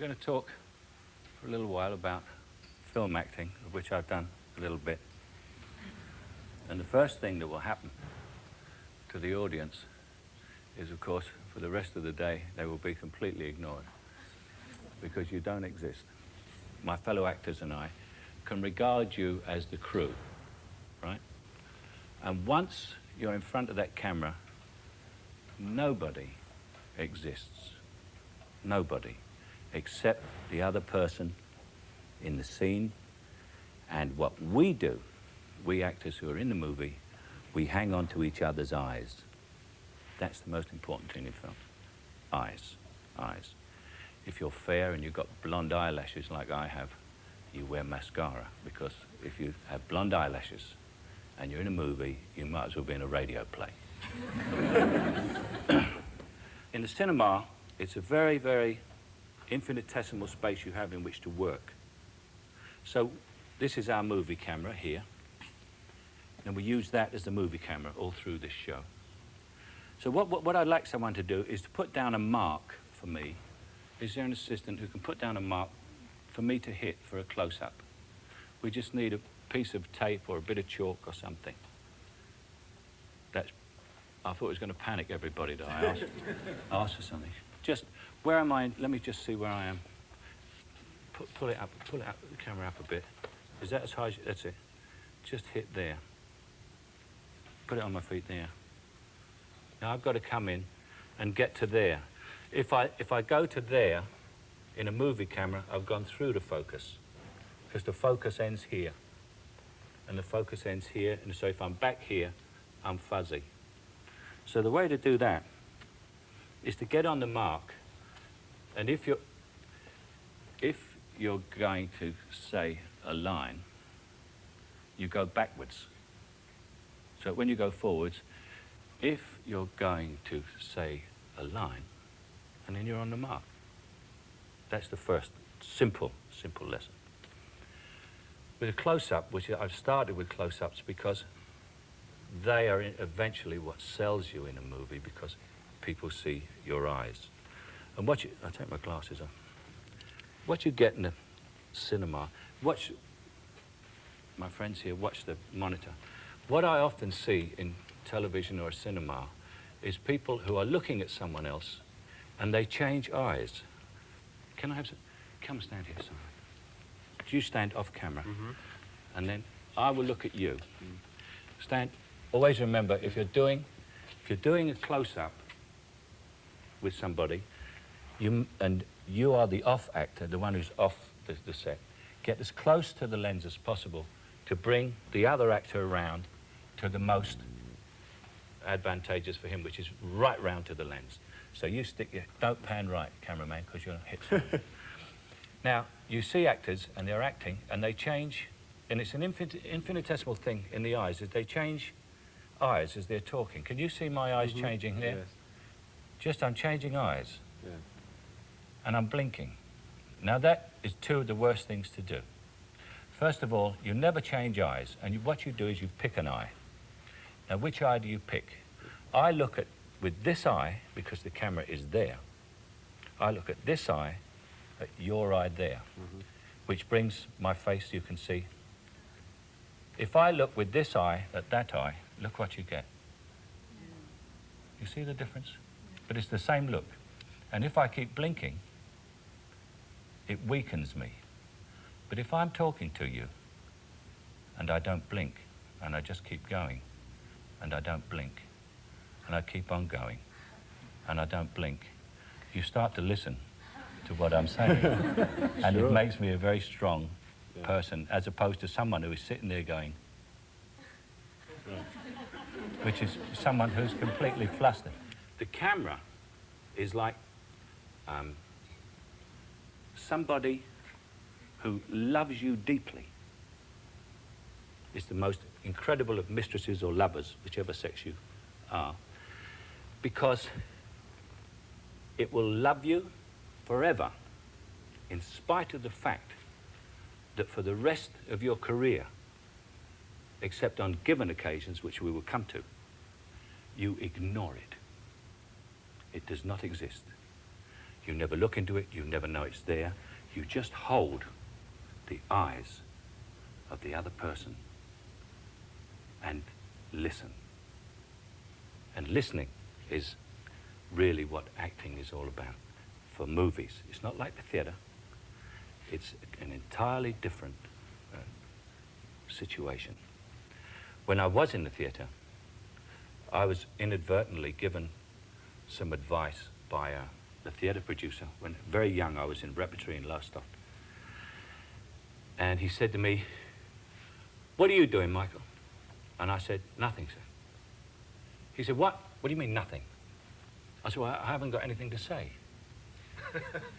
going to talk for a little while about film acting, of which I've done a little bit. And the first thing that will happen to the audience is, of course, for the rest of the day, they will be completely ignored because you don't exist. My fellow actors and I can regard you as the crew, right? And once you're in front of that camera, nobody exists. Nobody, except the other person in the scene. And what we do, we actors who are in the movie, we hang on to each other's eyes. That's the most important thing in film. Eyes, eyes. If you're fair and you've got blonde eyelashes like I have, you wear mascara, because if you have blonde eyelashes and you're in a movie, you might as well be in a radio play. In the cinema, it's a very, very infinitesimal space you have in which to work. So this is our movie camera here, and we use that as the movie camera all through this show. So what I'd like someone to do is to put down a mark for me. Is there an assistant who can put down a mark for me to hit for a close-up? We just need a piece of tape or a bit of chalk or something. I thought it was going to panic everybody that I asked for something. Just, where am I? Let me just see where I am. Pull it up, the camera up a bit. Is that as high as, that's it. Just hit there. Put it on my feet there. Now I've got to come in and get to there. If I go to there, in a movie camera, I've gone through the focus, because the focus ends here, and the focus ends here, and so if I'm back here, I'm fuzzy. So the way to do that is to get on the mark, and if you're going to say a line, you go backwards. So when you go forwards, if you're going to say a line, and then you're on the mark. That's the first simple lesson. With a close-up, which I've started with close-ups because they are eventually what sells you in a movie, because people see your eyes. And I'll take my glasses off. What you get in the cinema, my friends here, watch the monitor. What I often see in television or cinema is people who are looking at someone else and they change eyes. Can I have some? Come stand here, Simon. You stand off camera, and then I will look at you. Stand. Always remember, if you're doing a close-up with somebody, you are the off actor, the one who's off the set. Get as close to the lens as possible to bring the other actor around to the most advantageous for him, which is right round to the lens. So you don't pan right, cameraman, because you'll hit something. Now, you see actors, and they're acting, and they change, and it's an infinitesimal thing in the eyes, is they change eyes as they're talking. Can you see my eyes changing there? Yes. Just, I'm changing eyes. Yeah. And I'm blinking. Now, that is two of the worst things to do. First of all, you never change eyes, and what you do is you pick an eye. Now, which eye do you pick? I look at, with this eye, because the camera is there, I look at this eye, at your eye there, which brings my face, you can see. If I look with this eye at that eye, look what you get. You see the difference? But it's the same look. And if I keep blinking, it weakens me. But if I'm talking to you, and I don't blink, and I just keep going, and I don't blink, and I keep on going, and I don't blink, you start to listen to what I'm saying. And it makes me a very strong person, as opposed to someone who is sitting there going, which is someone who's completely flustered. The camera is like somebody who loves you deeply. It's the most incredible of mistresses or lovers, whichever sex you are, because it will love you forever, in spite of the fact that for the rest of your career, except on given occasions, which we will come to, you ignore it. It does not exist. You never look into it, you never know it's there. You just hold the eyes of the other person and listen. And listening is really what acting is all about for movies. It's not like the theatre. It's an entirely different situation. When I was in the theatre, I was inadvertently given some advice by the theatre producer. When very young, I was in repertory in Lowestoft. And he said to me, "What are you doing, Michael?" And I said, "Nothing, sir." He said, "What? What do you mean, nothing?" I said, "Well, I haven't got anything to say."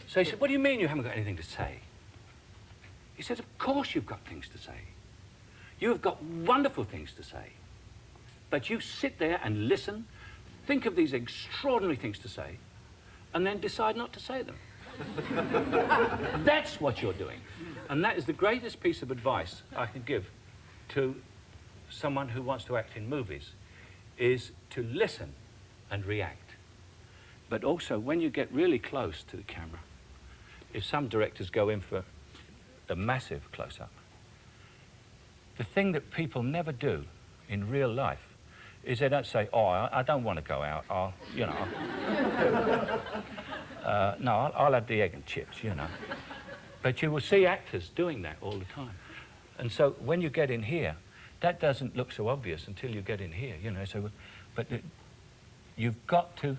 So he said, "What do you mean you haven't got anything to say?" He said, "Of course you've got things to say. You have got wonderful things to say. But you sit there and listen, think of these extraordinary things to say, and then decide not to say them." That's what you're doing. And that is the greatest piece of advice I can give to someone who wants to act in movies, is to listen and react. But also, when you get really close to the camera, if some directors go in for a massive close-up, the thing that people never do in real life is they don't say, "Oh, I don't want to go out, I'll, you know, no, I'll have the egg and chips, you know." But you will see actors doing that all the time. And so when you get in here, that doesn't look so obvious until you get in here, you know. So, but you've got to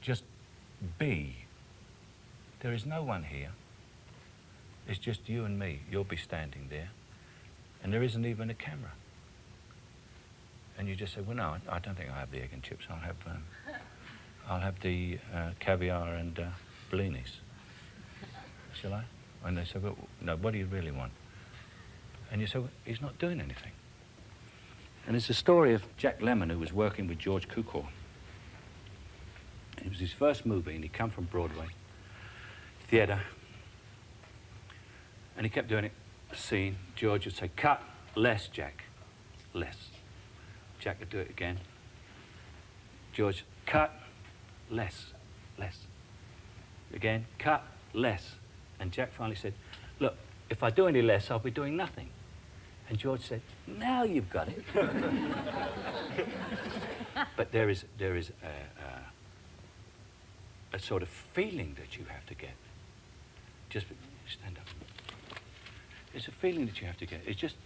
just be. There is no one here. It's just you and me. You'll be standing there. And there isn't even a camera. And you just say, "Well, no, I don't think I'll have the egg and chips. I'll have the caviar and bellinis. Shall I?" And they say, "Well, no, what do you really want?" And you say, "Well, he's not doing anything." And it's a story of Jack Lemmon, who was working with George Cukor. It was his first movie, and he come from Broadway theatre. And he kept doing it, a scene. George would say, "Cut, less, Jack, less." Jack would do it again. George, "Cut, less, less." Again, "Cut, less." And Jack finally said, "Look, if I do any less, I'll be doing nothing." And George said, "Now you've got it." But there is a sort of feeling that you have to get. Just stand up. It's a feeling that you have to get. It's just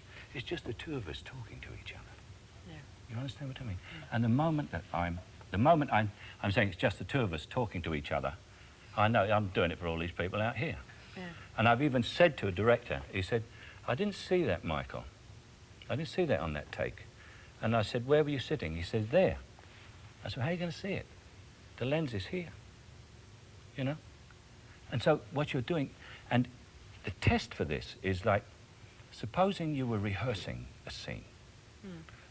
the two of us talking to each other. Yeah. You understand what I mean? And the moment I'm saying it's just the two of us talking to each other, I know I'm doing it for all these people out here. Yeah. And I've even said to a director, he said, "I didn't see that, Michael. I didn't see that on that take." And I said, "Where were you sitting?" He said, "There." I said, "How are you going to see it? The lens is here." You know? And so what you're doing, and the test for this is like, supposing you were rehearsing a scene.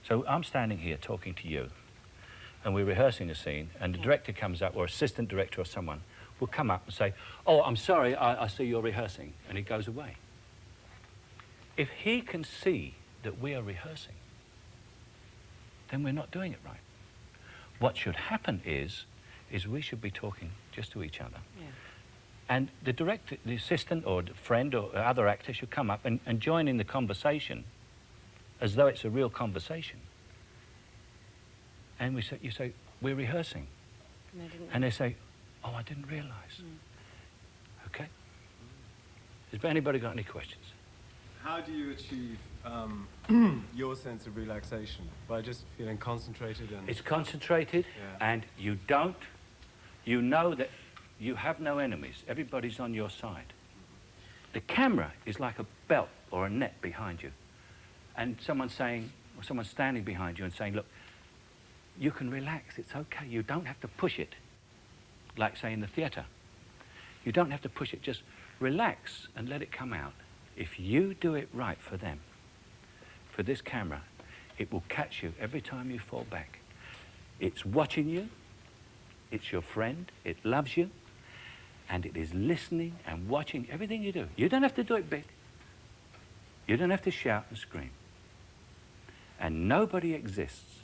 So I'm standing here talking to you, and we're rehearsing a scene, and the director comes up, or assistant director or someone, will come up and say, "Oh, I'm sorry, I see you're rehearsing," and he goes away. If he can see that we are rehearsing, then we're not doing it right. What should happen is we should be talking just to each other. Yeah. And the director, the assistant or the friend or other actor should come up and join in the conversation as though it's a real conversation. And you say, "We're rehearsing." And they say, "Oh, I didn't realise." Okay? Has anybody got any questions? How do you achieve your sense of relaxation? By just feeling concentrated and... It's concentrated, Yeah. and you know that you have no enemies. Everybody's on your side. The camera is like a belt or a net behind you. And someone's standing behind you and saying, "Look, you can relax, it's okay. You don't have to push it." Like, say, in the theatre. You don't have to push it, just relax and let it come out. If you do it right for them, for this camera, it will catch you every time you fall back. It's watching you, it's your friend, it loves you, and it is listening and watching everything you do. You don't have to do it big. You don't have to shout and scream. And nobody exists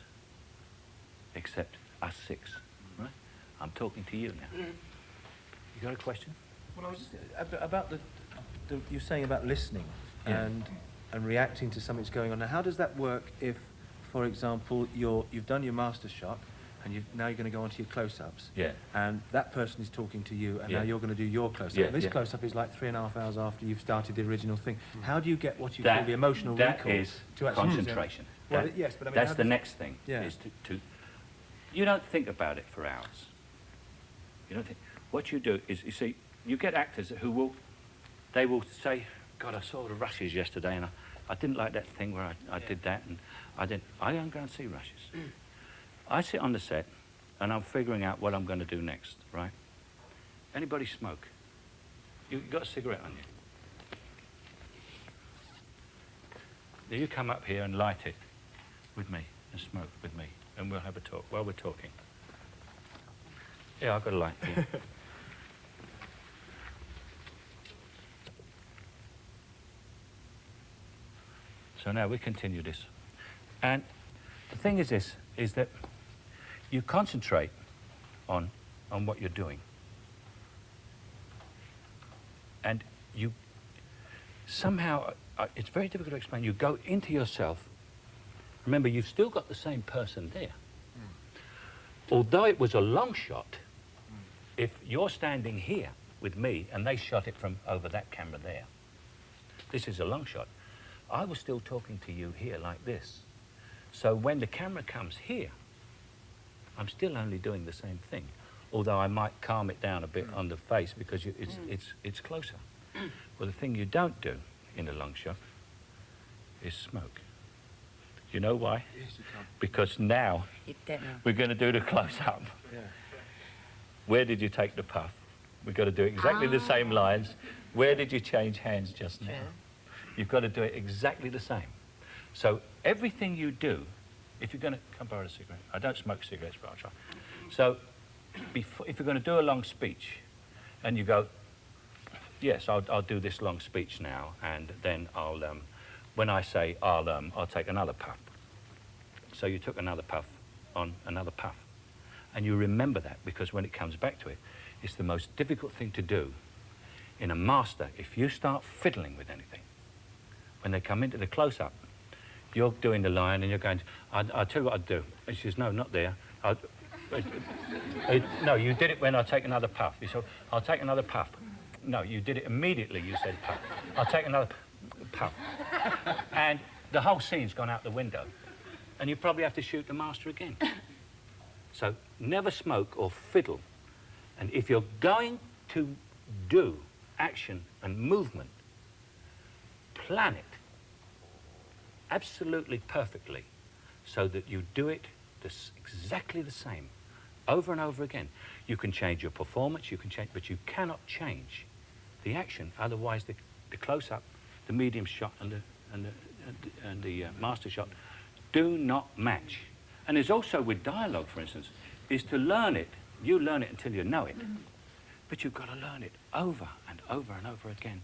except us six, right? I'm talking to you now. You got a question? Well, I was just about the you're saying about listening Yeah. and reacting to something that's going on. Now, how does that work if, for example, you've done your master shot and now you're going to go on to your close-ups, Yeah. and that person is talking to you, and Yeah. now you're going to do your close-up. Yeah, This yeah. close-up is like 3.5 hours after you've started the original thing. How do you get what you call the emotional recall? That is to actually concentration. Well, That- yes, but I mean, that's how the does- next thing. Yeah. Is to you don't think about it for hours. You don't think. What you do is, you see, you get actors who will say, God, I saw the rushes yesterday, and I didn't like that thing where I did that, and I don't go and see rushes. I sit on the set, and I'm figuring out what I'm going to do next, right? Anybody smoke? You got a cigarette on you? Now you come up here and light it with me, and smoke with me, and we'll have a talk while we're talking. Yeah, I've got a light here. So now we continue this. And the thing is this, is that you concentrate on what you're doing. And you somehow, it's very difficult to explain, you go into yourself. Remember, you've still got the same person there. Although it was a long shot, if you're standing here with me and they shot it from over that camera there, this is a long shot, I was still talking to you here like this. So when the camera comes here, I'm still only doing the same thing, although I might calm it down a bit on the face because it's closer. Well, the thing you don't do in a long shot is smoke. You know why? Yes, you can. Because now You don't know. we're going to do the close-up. Yeah. Where did you take the puff? We've got to do exactly the same lines. Where did you change hands just now? You've got to do it exactly the same. So everything you do, if you're going to... Come borrow a cigarette. I don't smoke cigarettes, but I'll try. So if you're going to do a long speech and you go, yes, I'll do this long speech now, and then I'll... when I say I'll take another puff. So you took another puff on another puff. And you remember that, because when it comes back to it, it's the most difficult thing to do in a master. If you start fiddling with anything, when they come into the close-up, you're doing the line and you're going, I'll tell you what I'd do. And she says, no, not there. No, you did it when I take another puff. You said, I'll take another puff. No, you did it immediately, you said puff. I'll take another puff. And the whole scene's gone out the window. And you probably have to shoot the master again. So never smoke or fiddle. And if you're going to do action and movement, plan it absolutely perfectly so that you do it exactly the same over and over again. You can change your performance, you can change, but you cannot change the action. Otherwise, the close-up, the medium shot, and the master shot do not match. And there's also with dialogue, for instance, is to learn it. You learn it until you know it, but you've got to learn it over and over and over again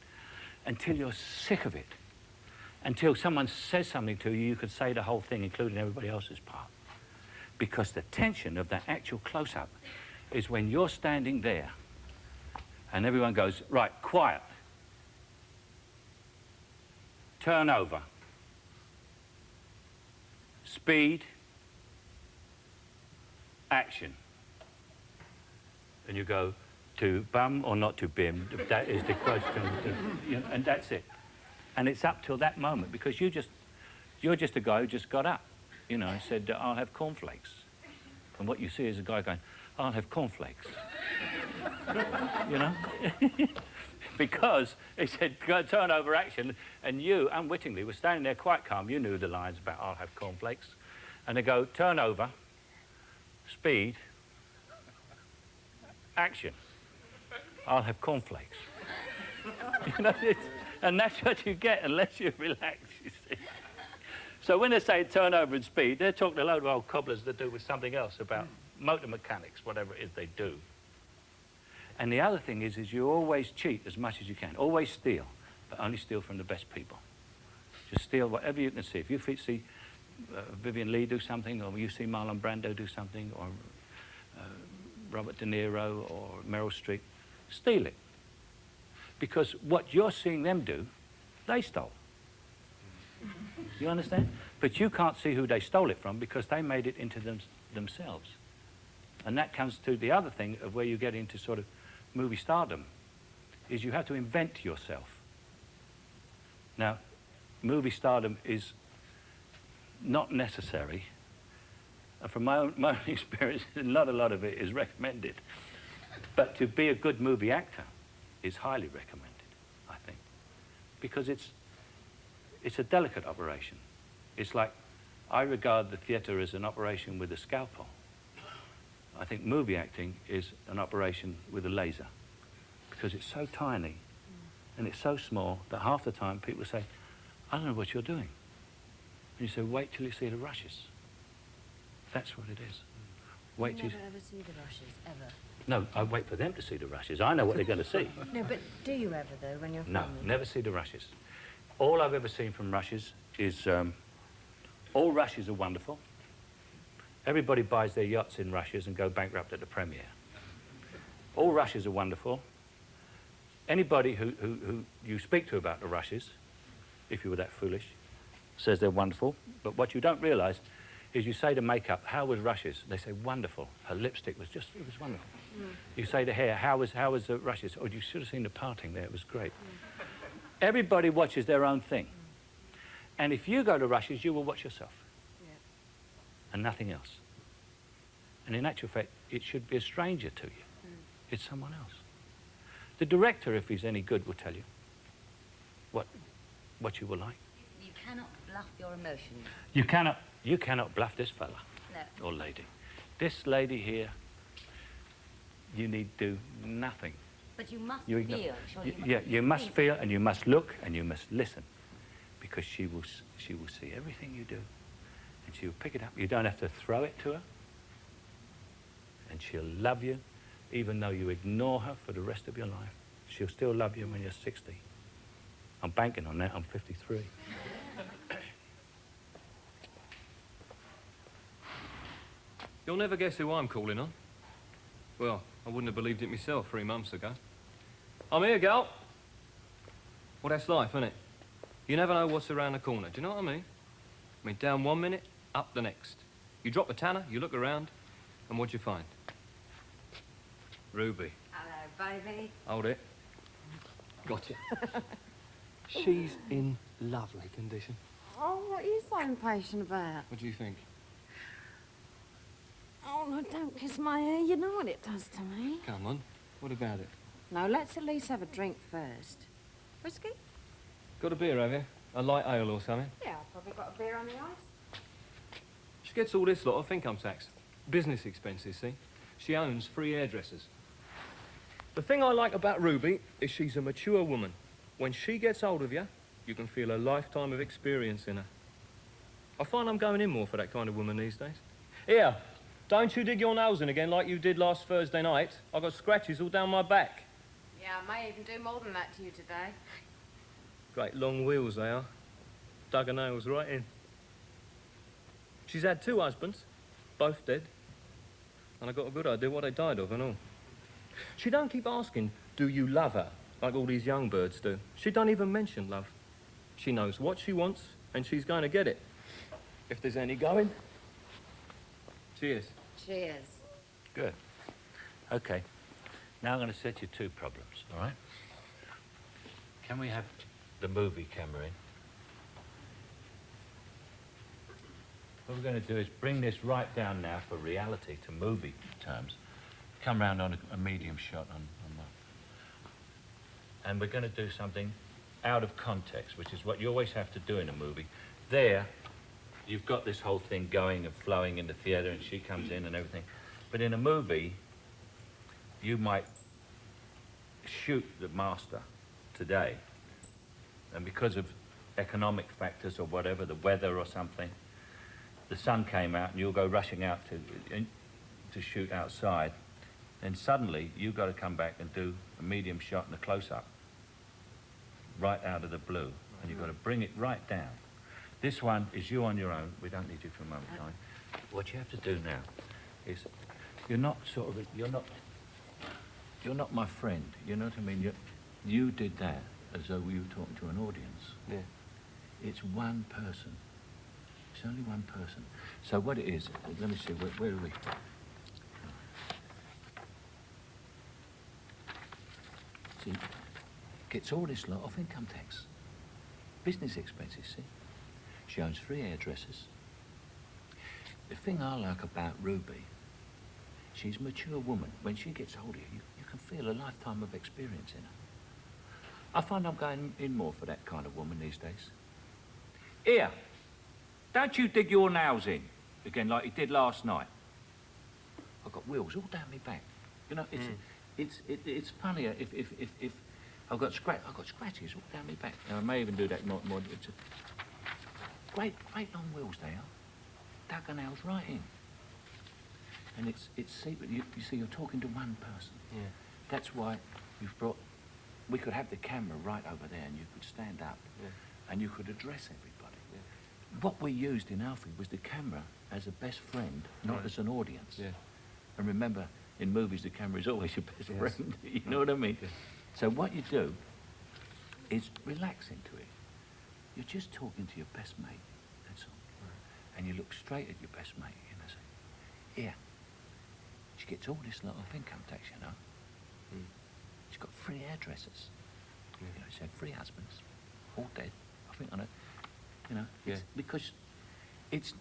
until you're sick of it. Until someone says something to you, you could say the whole thing, including everybody else's part. Because the tension of that actual close-up is when you're standing there and everyone goes, right, quiet, turn over, speed, action. And you go, to bum or not to bim, that is the question, you know, and that's it. And it's up till that moment, because you're just a guy who just got up, you know, and said, I'll have cornflakes. And what you see is a guy going, I'll have cornflakes. You know? Because he said, go turn over action, and you, unwittingly, were standing there quite calm. You knew the lines about I'll have cornflakes. And they go, turn over, speed, action. I'll have cornflakes. You know, and that's what you get unless you relax, you see. So when they say turn over and speed, they're talking a load of old cobblers that do with something else about motor mechanics, whatever it is they do. And the other thing is you always cheat as much as you can. Always steal, but only steal from the best people. Just steal whatever you can see. If you see Vivian Leigh do something, or you see Marlon Brando do something, or Robert De Niro or Meryl Streep, steal it. Because what you're seeing them do, they stole. You understand? But you can't see who they stole it from because they made it into themselves. And that comes to the other thing of where you get into sort of movie stardom, is you have to invent yourself. Now, movie stardom is not necessary. And from my own experience, not a lot of it is recommended. But to be a good movie actor is highly recommended, I think. Because it's a delicate operation. It's like, I regard the theatre as an operation with a scalpel. I think movie acting is an operation with a laser. Because it's so tiny and it's so small that half the time people say, I don't know what you're doing. And you say, wait till you see the rushes. That's what it is. Wait till you never ever see the rushes, ever? No, I wait for them to see the rushes. I know what they're going to see. No, but do you ever, though, when you're No, filming? never see the rushes. All I've ever seen from rushes is, all rushes are wonderful. Everybody buys their yachts in rushes and go bankrupt at the premiere. All rushes are wonderful. Anybody who you speak to about the rushes, if you were that foolish, says they're wonderful. But what you don't realise is you say to makeup, how was rushes? They say, wonderful. Her lipstick was just, it was wonderful. You say to hair, how was the rushes? Oh, you should have seen the parting there, it was great. Everybody watches their own thing. And if you go to rushes, you will watch yourself. And nothing else. And in actual fact, it should be a stranger to you. It's someone else. The director, if he's any good, will tell you what you will like. You cannot bluff your emotions. You cannot bluff this fella. No. Or lady. This lady here, you need do nothing. But you must You feel. ignore- Surely yeah, you must feel, and you must look, and you must listen, because she will see everything you do, and she will pick it up. You don't have to throw it to her, and she'll love you, even though you ignore her for the rest of your life. She'll still love you when you're 60. I'm banking on that. I'm 53. You'll never guess who I'm calling on. Well, I wouldn't have believed it myself 3 months ago. I'm here, gal. Well, that's life, isn't it? You never know what's around the corner. Do you know what I mean? I mean, down 1 minute, up the next. You drop the tanner, you look around, and what'd you find? Ruby. Hello, baby. Hold it. Gotcha. She's in lovely condition. Oh, what are you so impatient about? What do you think? Oh, no, don't kiss my hair. You know what it does to me. Come on. What about it? No, let's at least have a drink first. Whiskey? Got a beer, have you? A light ale or something? Yeah, I've probably got a beer on the ice. She gets all this lot of income tax. Business expenses, see? She owns 3 hairdressers. The thing I like about Ruby is she's a mature woman. When she gets hold of you, you can feel a lifetime of experience in her. I find I'm going in more for that kind of woman these days. Here, don't you dig your nails in again like you did last Thursday night. I got scratches all down my back. Yeah, I may even do more than that to you today. Great long wheels they are. Dug her nails right in. She's had 2 husbands, both dead. And I got a good idea what they died of and all. She don't keep asking, do you love her, like all these young birds do. She don't even mention love. She knows what she wants, and she's going to get it. If there's any going. Cheers. Cheers. Good. Okay. Now I'm going to set you 2 problems, all right? Can we have the movie camera in? What we're going to do is bring this right down now for reality to movie terms. Come round on a medium shot on that. And we're going to do something out of context, which is what you always have to do in a movie. There, you've got this whole thing going and flowing in the theatre, and she comes in and everything. But in a movie, you might shoot the master today, and because of economic factors or whatever, the weather or something, the sun came out and you'll go rushing out to shoot outside. Then suddenly you've got to come back and do a medium shot and a close-up right out of the blue, and you've got to bring it right down. This one is you on your own. We don't need you for a moment, time. What you have to do now is you're not you're not my friend. You know what I mean? You did that as though you were talking to an audience. Yeah. It's one person. It's only one person. So what it is, let me see, where are we? See, gets all this lot off income tax. Business expenses, see? She owns 3 hairdressers. The thing I like about Ruby, she's a mature woman. When she gets older, you can feel a lifetime of experience in her. I find I'm going in more for that kind of woman these days. Here, don't you dig your nails in again like you did last night. I've got wheels all down my back. You know, it's funnier if I've got scratches all down my back. And I may even do that more. It's a great long wheels they are. Dug her nails right in. And it's secret. You see, you're talking to one person. Yeah. That's why you've brought. We could have the camera right over there, and you could stand up, and you could address everybody. Yeah. What we used in Alfie was the camera as a best friend, not Right. as an audience. Yeah. And remember, in movies, the camera is always your best Yes. friend. You know what I mean? Yeah. So what you do is relax into it. You're just talking to your best mate. That's all. Right. And you look straight at your best mate and I say, here, she gets all this lot of income tax, you know. Mm. She's got 3 hairdressers. Yeah. You know, she had 3 husbands, all dead. I think I know. You know, Yeah. because it's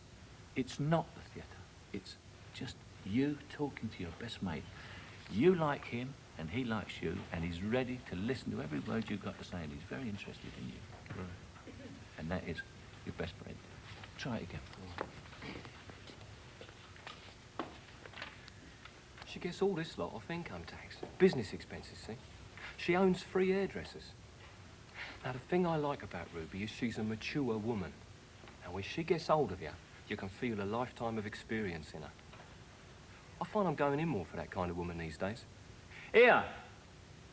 not the theatre. It's just you talking to your best mate. You like him and he likes you and he's ready to listen to every word you've got to say and he's very interested in you. Right. And that is your best friend. Try it again. She gets all this lot off income tax. Business expenses, see? She owns 3 hairdressers. Now, the thing I like about Ruby is she's a mature woman. Now, when she gets hold of you, you can feel a lifetime of experience in her. I find I'm going in more for that kind of woman these days. Here,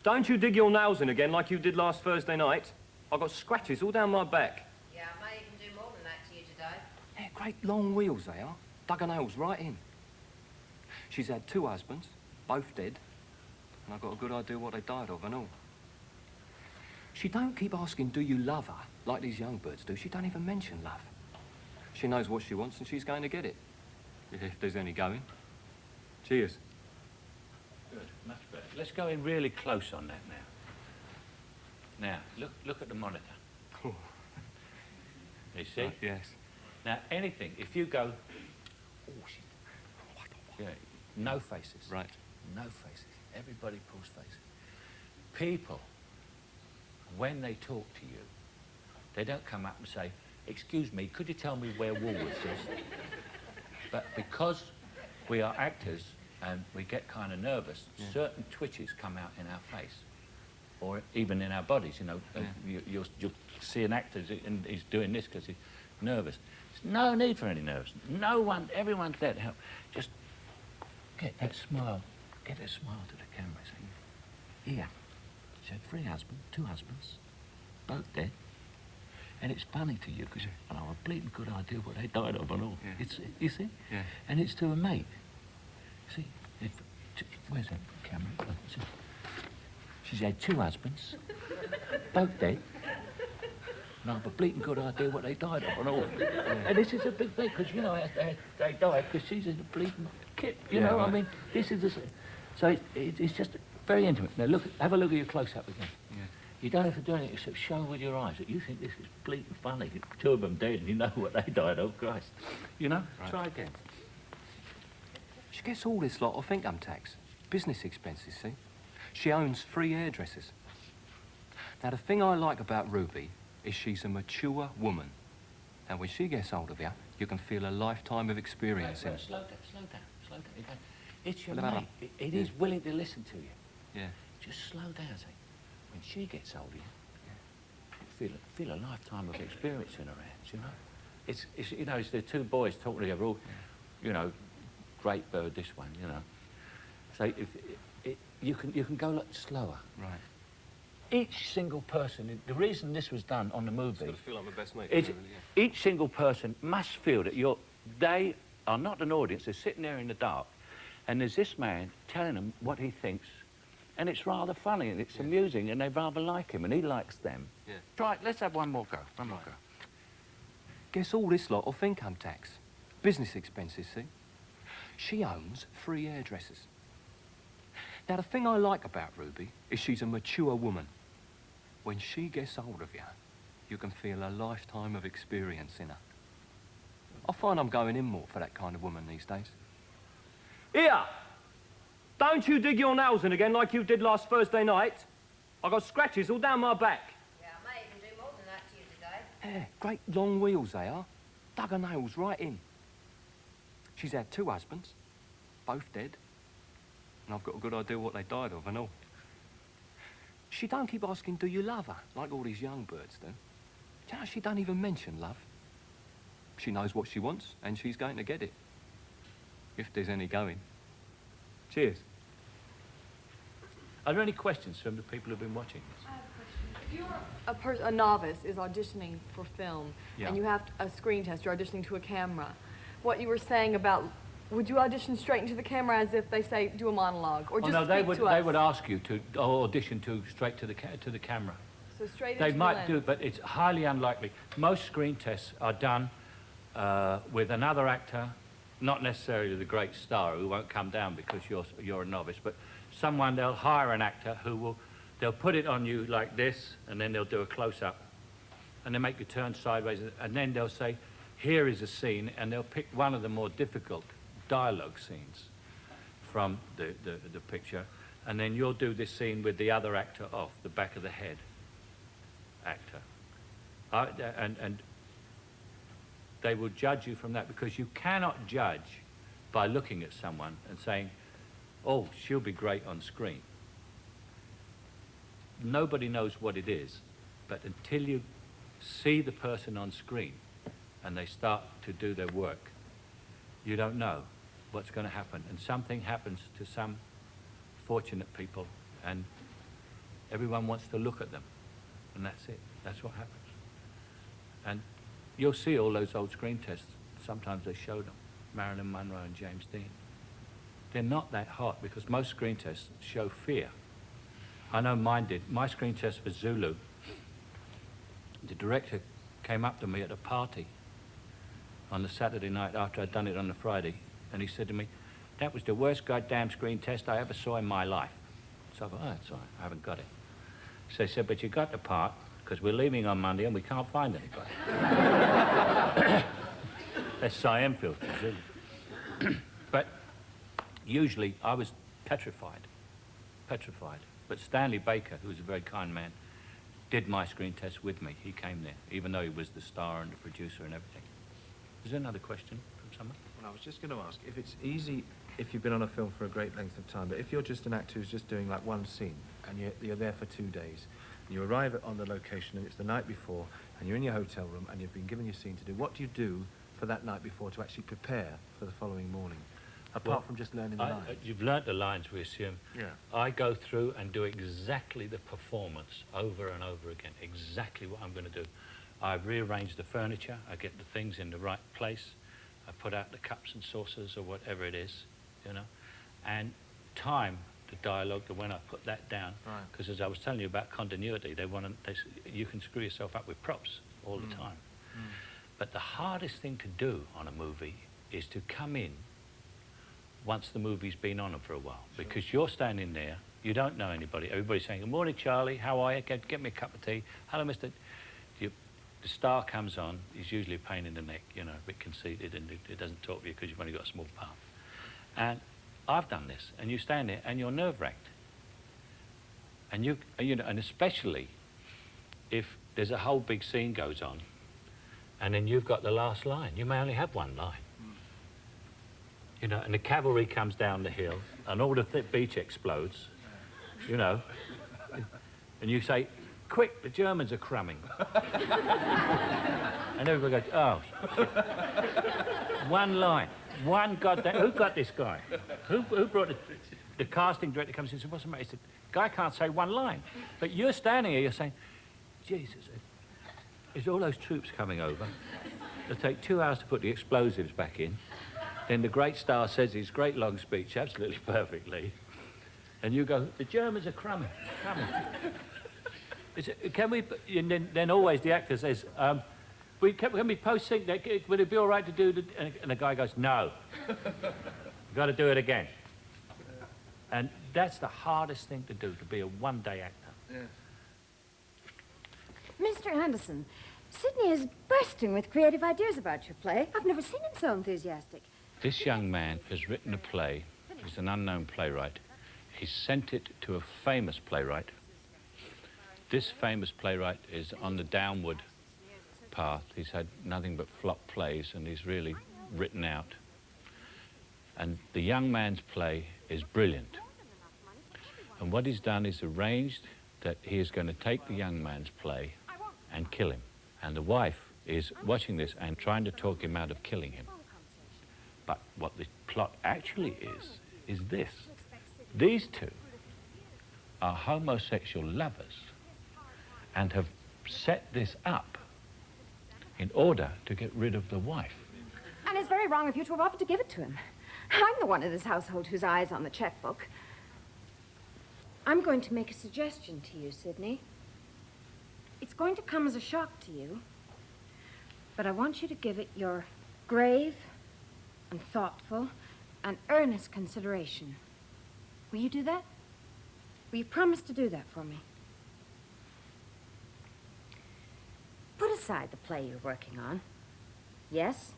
don't you dig your nails in again like you did last Thursday night. I've got scratches all down my back. Yeah, I may even do more than that to you today. Yeah, great long wheels they are. Dug her nails right in. She's had 2 husbands, both dead, and I've got a good idea what they died of and all. She don't keep asking, do you love her, like these young birds do. She don't even mention love. She knows what she wants and she's going to get it, if there's any going. Cheers. Good, much better. Let's go in really close on that now. Now, look at the monitor. Oh. You see? Right, yes. Now, anything, if you go, oh, shit. Yeah, no faces. Right. No faces. Everybody pulls faces. People, when they talk to you, they don't come up and say, excuse me, could you tell me where Woolworths is? But because we are actors and we get kind of nervous, certain twitches come out in our face or even in our bodies, you know. You'll see an actor and he's doing this because he's nervous. There's no need for any nerves. No one, everyone's there to help. Just get that smile. Get a smile to the camera. Say, here, she had 3 husbands, 2 husbands, both dead. And it's funny to you because I have a bleeding good idea what they died of and all. Yeah. It's, you see? Yeah. And it's to a mate. See? Where's that camera? Oh, see? She's had 2 husbands, both dead. And I have a bleeding good idea what they died of and all. And this is a big thing because, you know, they died because she's in a bleeding kit. You know, right. I mean, this is so it's just very intimate. Now look, have a look at your close-up again. Yeah. You don't have to do anything except show with your eyes that you think this is bleeding funny. 2 of them dead and you know what they died of, Christ. You know? Right. Try again. She gets all this lot off income tax. Business expenses, see? She owns 3 hairdressers. Now, the thing I like about Ruby is she's a mature woman. Now, when she gets hold of you, you can feel a lifetime of experience in her. Slow down. You go, it's your What about mate. It is willing to listen to you. Yeah. Just slow down, see? When she gets hold of you, feel a lifetime of experience in her hands, you know? It's you know, it's the 2 boys talking together, all, you know, great bird, this one, you know. So you can go a lot slower. Right. Each single person, the reason this was done on the movie, Got to feel like my best mate. it's, really, yeah. each single person must feel that they are not an audience, they're sitting there in the dark, and there's this man telling them what he thinks And it's rather funny and it's amusing and they rather like him and he likes them. Yeah. Right, let's have one more go. One more go. Guess all this lot off income tax. Business expenses, see? She owns 3 hairdressers. Now, the thing I like about Ruby is she's a mature woman. When she gets hold of you, you can feel a lifetime of experience in her. I find I'm going in more for that kind of woman these days. Here! Don't you dig your nails in again like you did last Thursday night. I got scratches all down my back. Yeah, I may even do more than that to you today. Yeah, great long wheels they are. Dug her nails right in. She's had 2 husbands, both dead. And I've got a good idea what they died of and all. She don't keep asking, do you love her, like all these young birds do. Do you know, she don't even mention love. She knows what she wants, and she's going to get it. If there's any going. Cheers. Are there any questions from the people who've been watching this? I have a question. If you're a novice is auditioning for film, Yeah. and you have a screen test, you're auditioning to a camera, what you were saying about, would you audition straight into the camera as if they say, do a monologue, or just no, speak to us? they would ask you to audition straight to the camera. So straight They into might the do lens. it, but it's highly unlikely. Most screen tests are done with another actor, not necessarily the great star who won't come down because you're a novice, but someone, they'll hire an actor they'll put it on you like this, and then they'll do a close-up, and they make you turn sideways, and then they'll say, here is a scene, and they'll pick one of the more difficult dialogue scenes from the picture, and then you'll do this scene with the other actor off, the back of the head actor. And they will judge you from that, because you cannot judge by looking at someone and saying, oh, she'll be great on screen. Nobody knows what it is, but until you see the person on screen and they start to do their work, you don't know what's going to happen. And something happens to some fortunate people, and everyone wants to look at them, and that's it. That's what happens. And you'll see all those old screen tests. Sometimes they show them, Marilyn Monroe and James Dean. They're not that hot because most screen tests show fear. I know mine did. My screen test for Zulu, the director came up to me at a party on the Saturday night after I'd done it on the Friday, and he said to me, that was the worst goddamn screen test I ever saw in my life. So I thought, oh, that's all right, I haven't got it. So he said, but you got the part, because we're leaving on Monday and we can't find anybody. That's Cy Enfield for Zulu. But usually I was petrified. But Stanley Baker, who was a very kind man, did my screen test with me. He came there, even though he was the star and the producer and everything. Is there another question from someone? Well, I was just going to ask, if it's easy, if you've been on a film for a great length of time, but if you're just an actor who's just doing like one scene, and you're there for 2 days, and you arrive on the location and it's the night before, and you're in your hotel room and you've been given your scene to do, what do you do for that night before to actually prepare for the following morning? Apart from just learning the lines. You've learnt the lines, we assume. Yeah. I go through and do exactly the performance over and over again, exactly what I'm going to do. I rearrange the furniture, I get the things in the right place, I put out the cups and saucers or whatever it is, you know, and time the dialogue to when I put that down. Because as I was telling you about continuity, you can screw yourself up with props all the time. But the hardest thing to do on a movie is to come in once the movie's been on for a while, because you're standing there, you don't know anybody, everybody's saying, good morning, Charlie, how are you? Get me a cup of tea. Hello, Mr. The star comes on, he's usually a pain in the neck, you know, a bit conceited, and it doesn't talk to you because you've only got a small part. And I've done this, and you stand there and you're nerve-wracked. And you know, and especially if there's a whole big scene goes on, and then you've got the last line. You may only have one line. You know, and the cavalry comes down the hill, and all the beach explodes, you know, and you say, quick, the Germans are crumbing. And everybody goes, oh. One line, one goddamn, who got this guy? Who brought the casting director comes in and says, what's the matter? He said, guy can't say one line. But you're standing here, you're saying, Jesus, is all those troops coming over? It'll take 2 hours to put the explosives back in. Then the great star says his great long speech absolutely perfectly. And you go, the Germans are coming. Can we, and then always the actor says, can we post-sync that? Would it be all right to do, and the guy goes, no. You've got to do it again. And that's the hardest thing to do, to be a one-day actor. Yeah. Mr. Anderson, Sydney is bursting with creative ideas about your play. I've never seen him so enthusiastic. This young man has written a play. He's an unknown playwright. He sent it to a famous playwright. This famous playwright is on the downward path. He's had nothing but flop plays, and he's really written out. And the young man's play is brilliant. And what he's done is arranged that he is going to take the young man's play and kill him. And the wife is watching this and trying to talk him out of killing him. But what the plot actually is this. These two are homosexual lovers and have set this up in order to get rid of the wife. And it's very wrong of you to have offered to give it to him. I'm the one in this household whose eye is on the checkbook. I'm going to make a suggestion to you, Sydney. It's going to come as a shock to you, but I want you to give it your grave and thoughtful and earnest consideration. Will you do that? Will you promise to do that for me? Put aside the play you're working on. Yes?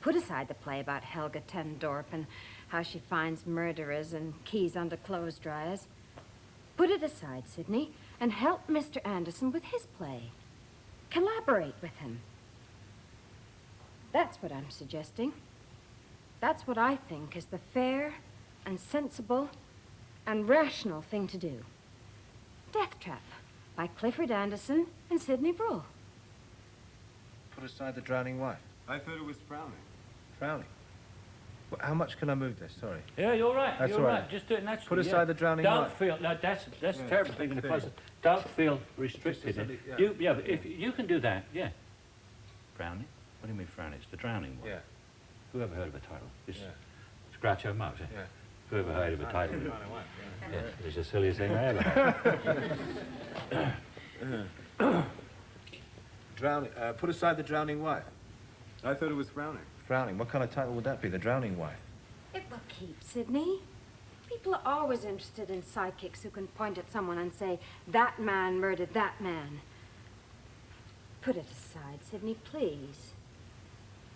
Put aside the play about Helga ten Dorp and how she finds murderers and keys under clothes dryers. Put it aside, Sydney, and help Mr. Anderson with his play. Collaborate with him. That's what I'm suggesting. That's what I think is the fair and sensible and rational thing to do. Death Trap by Clifford Anderson and Sidney Bruhl. Put aside the drowning wife. I thought it was frowning. Frowning. Well, how much can I move this? Sorry. Yeah, you're right. That's you're all right. right. Just do it naturally. Put aside the drowning Don't wife. feel. No, that's Yeah, a terrible thing in the thing. process. Don't feel restricted. Just a- You, yeah, but if you can do that, yeah. Frowning? What do you mean frowning? It's the drowning one. Yeah. Who ever heard of a title? It's Yeah. Groucho Marx. Eh? Yeah. Who ever heard of a title? Frowning wife, yeah. Yeah, it's the silliest thing I ever heard. Drowning. Put aside the drowning wife. I thought it was frowning. Frowning. What kind of title would that be? The drowning wife. It will keep, Sydney. People are always interested in sidekicks who can point at someone and say, that man murdered that man. Put it aside, Sydney, please.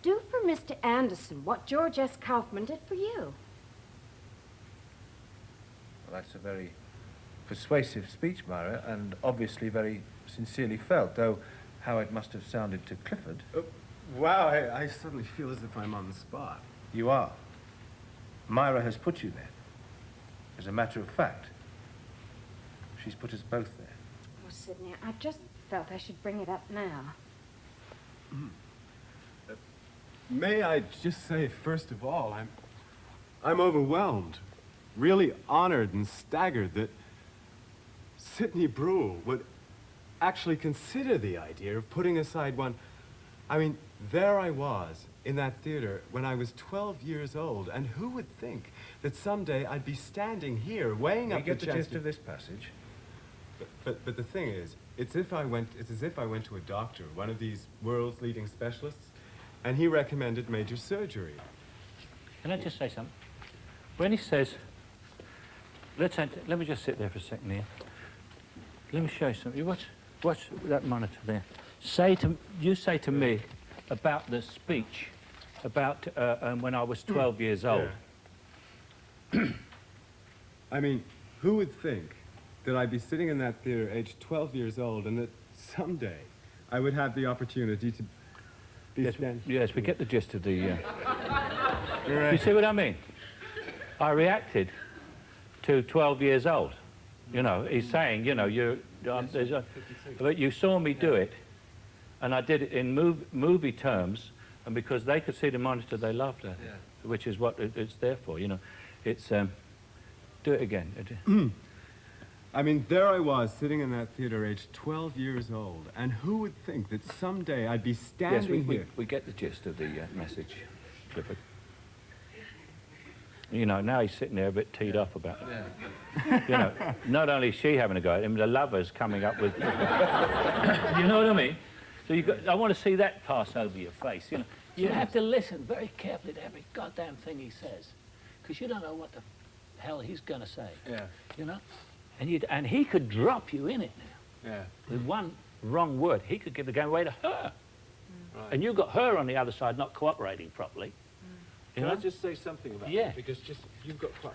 Do for Mr. Anderson what George S. Kaufman did for you. Well, that's a very persuasive speech, Myra, and obviously very sincerely felt, though how it must have sounded to Clifford. Wow, I suddenly feel as if I'm on the spot. You are. Myra has put you there. As a matter of fact, she's put us both there. Oh, Sydney, I just felt I should bring it up now. May I just say, first of all, I'm overwhelmed, really honored and staggered that Sidney Bruhl would actually consider the idea of putting aside one. I mean, there I was in that theater when I was 12 years old, and who would think that someday I'd be standing here weighing You up get the the chance gist of this passage? But the thing is, it's as if I went to a doctor, one of these world's leading specialists, and he recommended major surgery. Can I just say something? When he says, let me just sit there for a second here. Let me show you something. Watch that monitor there. You say to me about the speech about when I was 12 years old. Yeah. I mean, who would think that I'd be sitting in that theater aged 12 years old and that someday I would have the opportunity to be Yes, we get the gist of the... Right. You see what I mean? I reacted to 12 years old. You know, he's saying, you know, but you saw me do it, and I did it in movie terms, and because they could see the monitor, they laughed at it, which is what it's there for, you know. It's, do it again. I mean, there I was, sitting in that theater aged 12 years old, and who would think that someday I'd be standing Yes, here? we get the gist of the message, Clifford. You know, now he's sitting there a bit teed up about it. You know, not only is she having a go at him, the lover's coming up with... You know what I mean? So I want to see that pass over your face, you know. You have to listen very carefully to every goddamn thing he says, because you don't know what the hell he's going to say. Yeah. You know? And he could drop you in it now. Yeah. With one wrong word, he could give the game away to her. Right. And you've got her on the other side not cooperating properly. Can I just say something about Yeah. that? Because you've got quite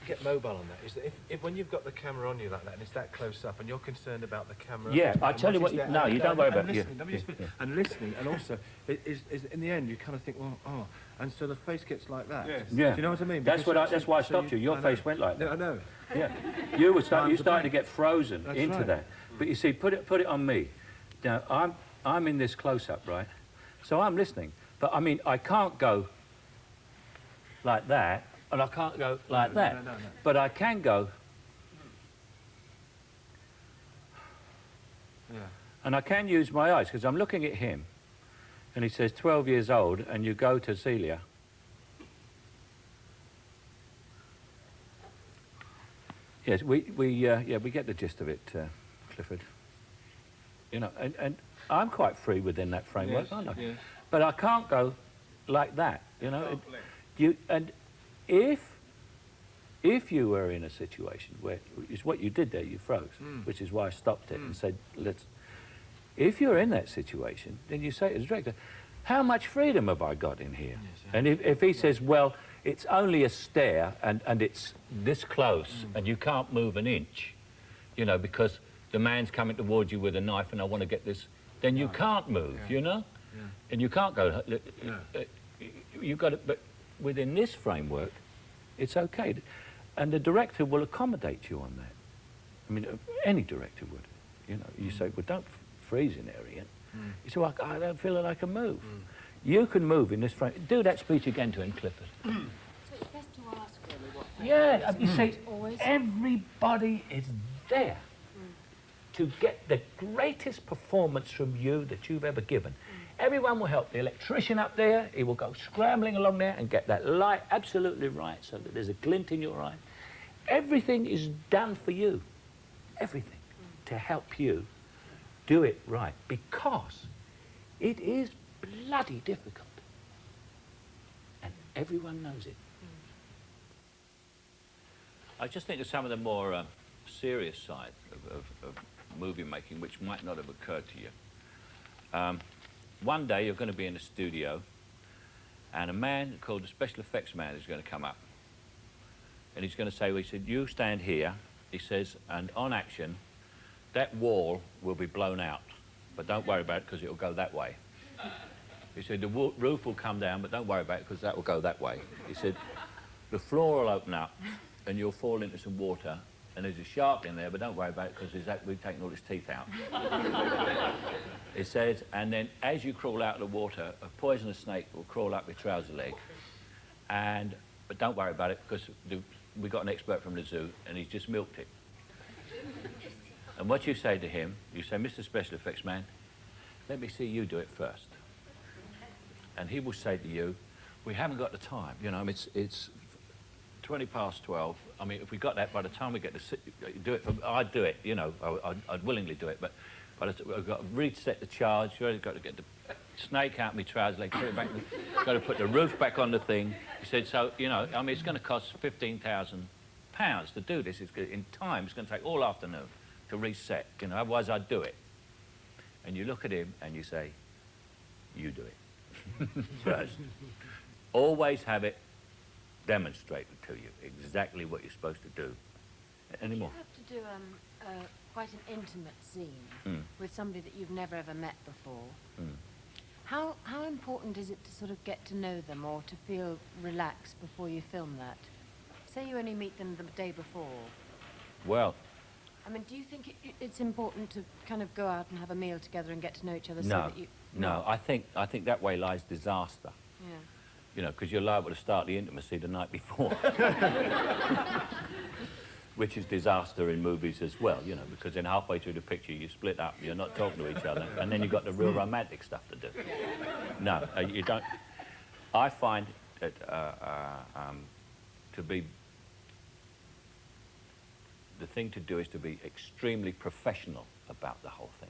get mobile on that. Is that if when you've got the camera on you like that and it's that close up and you're concerned about the camera. Yeah, I and tell you what. is there, No, you don't worry about it. Listening, let me just finish. And listening, and also is in the end you kind of think, well, oh, and so the face gets like that. Yes. Yeah. Do you know what I mean? That's Because that's why I stopped you. Your I face know. went like that. No, I know. Yeah. You Times started to are get frozen That's into right. that. But you see, put it on me. Now I'm in this close up, right? So I'm listening. But I mean, I can't go like that, and I can't go like that. No. But I can go. Yeah. And I can use my eyes, because I'm looking at him, and he says 12 years old, and you go to Celia. Yes, we get the gist of it, Clifford. You know, and I'm quite free within that framework, Yes, aren't I? yes. But I can't go like that, you know. And if you were in a situation where it's what you did there, you froze, which is why I stopped it and said, let's. If you're in that situation, then you say to the director, how much freedom have I got in here? And if he says, well, it's only a stair and it's this close and you can't move an inch, you know, because the man's coming towards you with a knife and I want to get this, then you can't move, you know? Yeah. And you can't go, you've got to, but within this framework, it's okay. And the director will accommodate you on that. I mean, any director would, you know. You say, well, don't freeze in there, Ian. You say, well, I don't feel that I can move. You can move in this frame. Do that speech again to him, Clifford. So it's best to ask really what Yeah, you see, always. everybody is there to get the greatest performance from you that you've ever given. Everyone will help. The electrician up there, he will go scrambling along there and get that light absolutely right so that there's a glint in your eye. Everything is done for you. Everything to help you do it right, because it is bloody difficult. And everyone knows it. I just think of some of the more serious side of movie making, which might not have occurred to you. One day you're going to be in a studio and a man called the special effects man is going to come up. And he's going to say, well, he said, you stand here, he says, and on action, that wall will be blown out. But don't worry about it because it'll go that way. He said, the roof will come down, but don't worry about it because that will go that way. He said, the floor will open up and you'll fall into some water and there's a shark in there, but don't worry about it because we've taken all his teeth out. It says, and then as you crawl out of the water, a poisonous snake will crawl up your trouser leg. But don't worry about it because we got an expert from the zoo and he's just milked it. And what you say to him, you say, Mr. Special Effects Man, let me see you do it first. And he will say to you, we haven't got the time. You know, it's 20 past 12. I mean, if we got that by the time we get to do it, I'd do it, you know, I'd willingly do it, but I've got to reset the charge, I've got to get the snake out of my trouser leg, put it back, got to put the roof back on the thing. He said, so, you know, I mean, it's going to cost £15,000 to do this. In time, it's going to take all afternoon to reset, you know, otherwise I'd do it. And you look at him and you say, you do it. First. Always have it demonstrated to you, exactly what you're supposed to do. Any more? You have to do quite an intimate scene with somebody that you've never ever met before. How important is it to sort of get to know them or to feel relaxed before you film that? Say you only meet them the day before. Well, I mean, do you think it's important to kind of go out and have a meal together and get to know each other so no, that you... no, I think that way lies disaster. Yeah. You know, because you're liable to start the intimacy the night before. Which is disaster in movies as well, you know, because then halfway through the picture you split up, you're not talking to each other, and then you've got the real romantic stuff to do. No, you don't. I find that to be, the thing to do is to be extremely professional about the whole thing.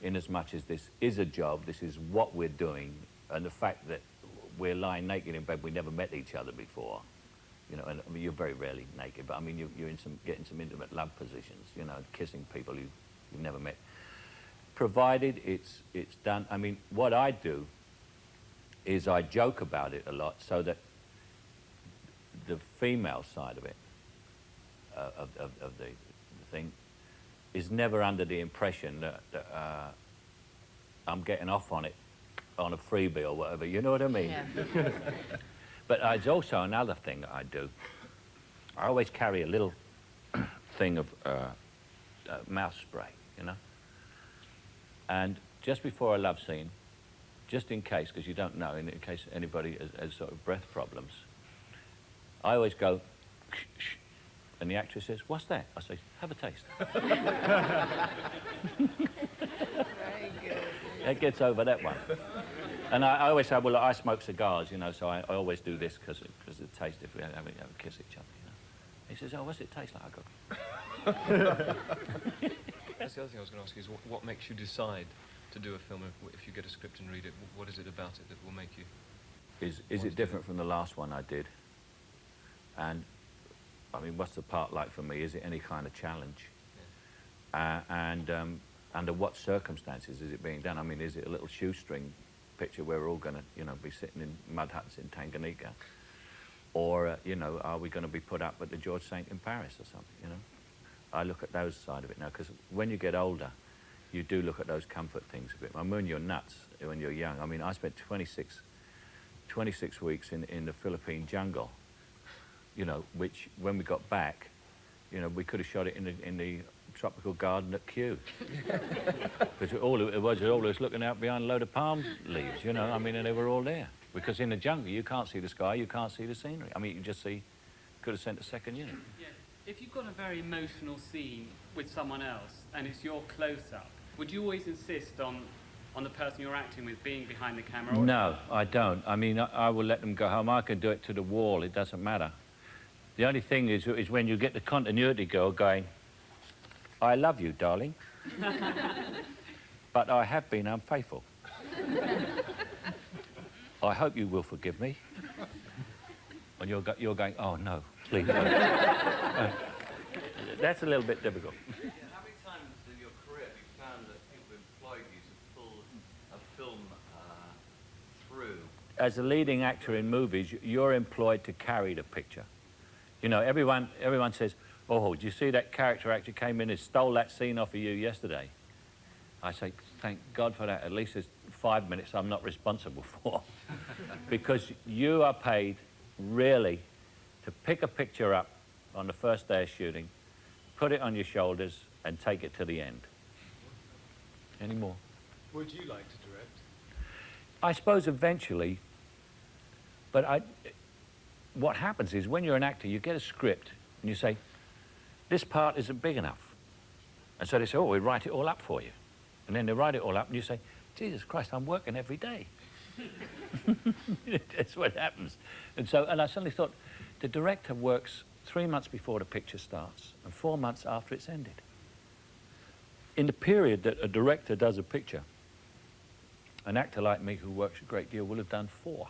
In as much as this is a job, this is what we're doing, and the fact that we're lying naked in bed, we never met each other before, you know, and I mean, you're very rarely naked, but I mean, you're getting some intimate love positions, you know, kissing people you've never met. Provided it's done, I mean, what I do is I joke about it a lot so that the female side of it, of the thing, is never under the impression that I'm getting off on it on a freebie or whatever, you know what I mean? Yeah. But it's also another thing that I do. I always carry a little thing of mouth spray, you know? And just before a love scene, just in case, because you don't know, in case anybody has sort of breath problems, I always go, shh, shh. And the actress says, what's that? I say, have a taste. Very good. That gets over that one. And I always say, well, I smoke cigars, you know, so I always do this because of the taste if we have a kiss each other, you know. He says, oh, what's it taste like? I go, That's the other thing I was going to ask you is what makes you decide to do a film if you get a script and read it? What is it about it that will make you? Is it different from the last one I did? And I mean, what's the part like for me? Is it any kind of challenge? Yeah. And under what circumstances is it being done? I mean, is it a little shoestring picture where we're all going to, you know, be sitting in mud huts in Tanganyika? Or, you know, are we going to be put up at the George Saint in Paris or something, you know? I look at those side of it now, because when you get older, you do look at those comfort things a bit. I mean, when you're nuts, when you're young, I mean, I spent 26 weeks in the Philippine jungle, you know, which when we got back, you know, we could have shot it in the tropical garden at Kew. Because all it was looking out behind a load of palm leaves, you know, I mean, and they were all there. Because in the jungle, you can't see the sky, you can't see the scenery. I mean, you just see, could have sent a second unit. Yes. If you've got a very emotional scene with someone else and it's your close-up, would you always insist on the person you're acting with being behind the camera? No, I don't. I mean, I will let them go home. I can do it to the wall, it doesn't matter. The only thing is when you get the continuity girl going, I love you, darling, but I have been unfaithful. I hope you will forgive me. And you're going, oh, no, please. That's a little bit difficult. Yeah, how many times in your career have you found that people employed you to pull a film through? As a leading actor in movies, you're employed to carry the picture. You know, everyone says, oh, did you see that character actor came in and stole that scene off of you yesterday? I say, thank God for that. At least there's 5 minutes I'm not responsible for. Because you are paid, really, to pick a picture up on the first day of shooting, put it on your shoulders, and take it to the end. Any more? Would you like to direct? I suppose eventually, but what happens is when you're an actor, you get a script, and you say, this part isn't big enough. And so they say, oh, we write it all up for you. And then they write it all up, and you say, Jesus Christ, I'm working every day. That's what happens. And I suddenly thought, the director works 3 months before the picture starts and 4 months after it's ended. In the period that a director does a picture, an actor like me who works a great deal will have done 4,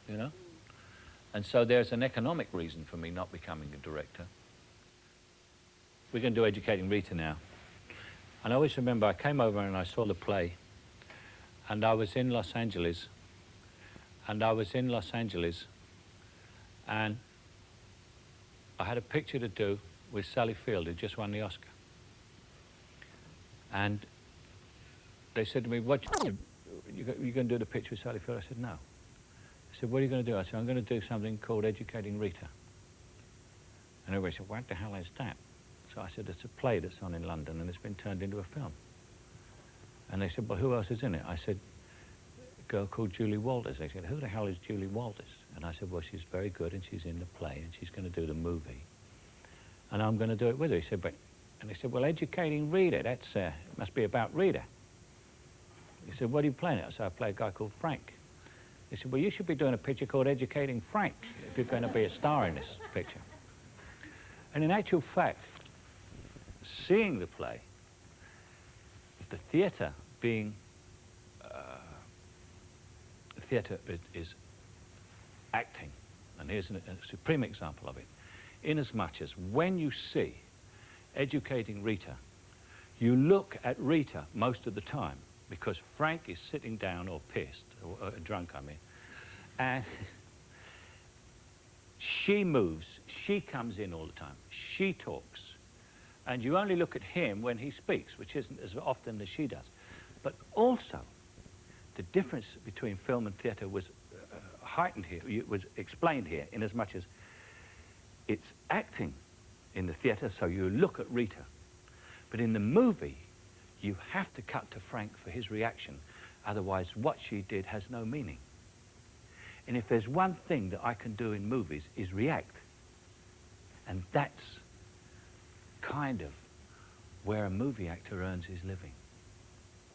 you know? And so there's an economic reason for me not becoming a director. We're going to do Educating Rita now. And I always remember I came over and I saw the play, and I was in Los Angeles, and I had a picture to do with Sally Field, who just won the Oscar. And they said to me, what, you going to do the picture with Sally Field? I said, no. I said, what are you going to do? I said, I'm going to do something called Educating Rita. And everybody said, what the hell is that? So I said, it's a play that's on in London and it's been turned into a film. And they said, well, who else is in it? I said, a girl called Julie Walters. They said, who the hell is Julie Walters? And I said, well, she's very good and she's in the play and she's going to do the movie. And I'm going to do it with her. He said, but, and they said, well, Educating Rita, that's, it must be about Rita. He said, what are you playing? I said, I play a guy called Frank. They said, well, you should be doing a picture called Educating Frank if you're going to be a star in this picture. And in actual fact, seeing the play, the theatre being, the theatre is acting, and here's a supreme example of it, inasmuch as when you see Educating Rita, you look at Rita most of the time, because Frank is sitting down or pissed, or drunk, I mean, and she moves, she comes in all the time, she talks, and you only look at him when he speaks, which isn't as often as she does. But also, the difference between film and theatre was heightened here, was explained here, in as much as it's acting in the theatre, so you look at Rita. But in the movie, you have to cut to Frank for his reaction, otherwise what she did has no meaning. And if there's one thing that I can do in movies is react. And that's kind of where a movie actor earns his living.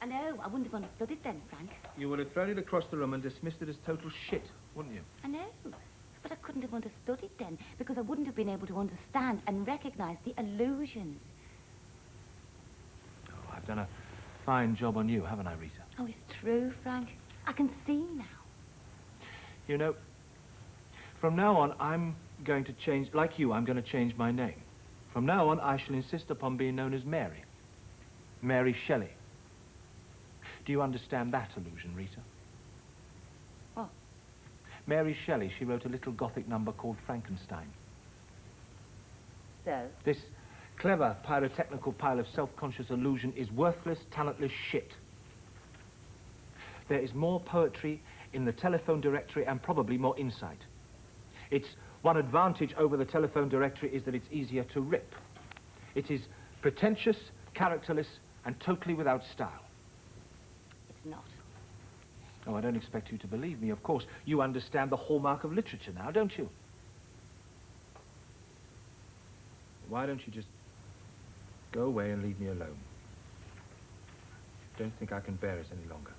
I know, I wouldn't have understood it then, Frank. You would have thrown it across the room and dismissed it as total shit, wouldn't you? I know, but I couldn't have understood it then, because I wouldn't have been able to understand and recognize the illusions. Oh, I've done a fine job on you, haven't I, Rita? Oh, it's true, Frank. I can see now. You know, from now on, I'm going to change, like you, I'm going to change my name. From now on, I shall insist upon being known as Mary. Mary Shelley. Do you understand that illusion, Rita? What? Mary Shelley, she wrote a little Gothic number called Frankenstein. So? This clever, pyrotechnical pile of self-conscious illusion is worthless, talentless shit. There is more poetry in the telephone directory and probably more insight. Its one advantage over the telephone directory is that it's easier to rip. It is pretentious, characterless, and totally without style. It's not. Oh, I don't expect you to believe me, of course. You understand the hallmark of literature now, don't you? Why don't you just go away and leave me alone? Don't think I can bear it any longer.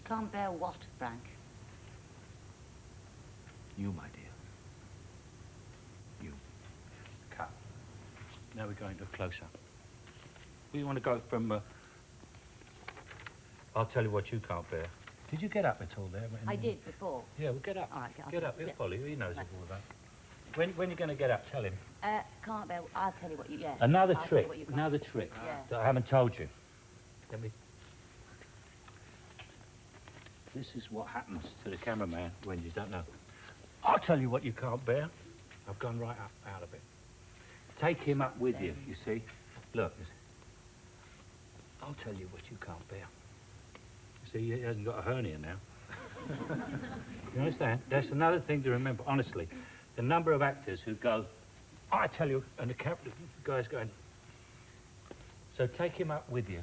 Can't bear what, Frank? You, my dear. You. Cut. Now we're going to a close-up. We want to go from, I'll tell you what you can't bear. Did you get up at all there? I did before. Yeah, well, get up. All right, get up. He'll yeah. follow you. He knows all that. When are you going to get up? Tell him. Can't bear, I'll tell you what you, yeah. Another I'll tell trick. you what you can't. Another trick Yeah. that I haven't told you. Let me... This is what happens to the cameraman when you don't know. I'll tell you what you can't bear. I've gone right up out of it. Take him up with you, you see. Look. I'll tell you what you can't bear. You see, he hasn't got a hernia now. You understand? That's another thing to remember, honestly. The number of actors who go, I tell you, and the guy's going. So take him up with you.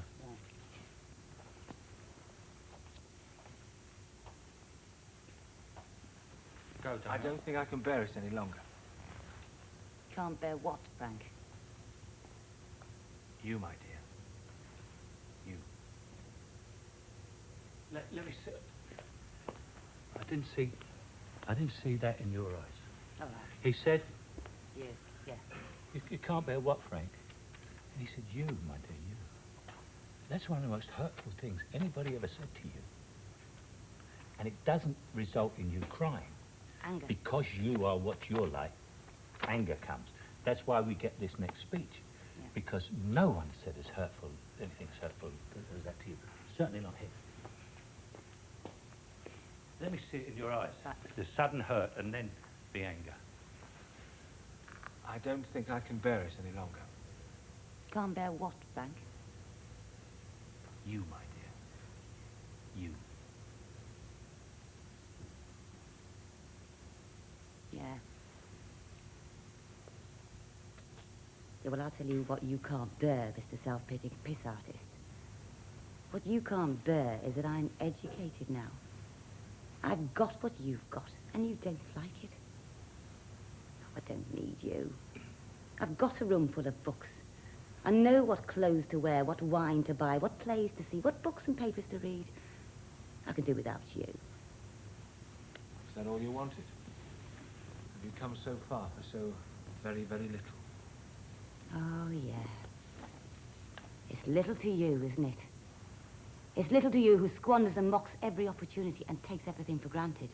Go, I don't think I can bear it any longer. Can't bear what, Frank? You, my dear. You. Let me see. I didn't see that in your eyes. All right. He said, Yes, yeah. you can't bear what, Frank? And he said, you, my dear, you. That's one of the most hurtful things anybody ever said to you. And it doesn't result in you crying. Anger. Because you are what you're like, anger comes. That's why we get this next speech. Yeah. Because no one said as hurtful, anything as hurtful as that to you. Certainly not him. Let me see it in your eyes. Right. The sudden hurt and then the anger. I don't think I can bear it any longer. Can't bear what, Frank? You, my dear. You. Yeah. Yeah, well, I'll tell you what you can't bear, Mr. Self-pitying piss artist. What you can't bear is that I'm educated now. I've got what you've got, and you don't like it. I don't need you. I've got a room full of books. I know what clothes to wear, what wine to buy, what plays to see, what books and papers to read. I can do without you. Is that all you wanted? Have you come so far for so very, very little? Oh, yeah. It's little to you, isn't it? It's little to you who squanders and mocks every opportunity and takes everything for granted.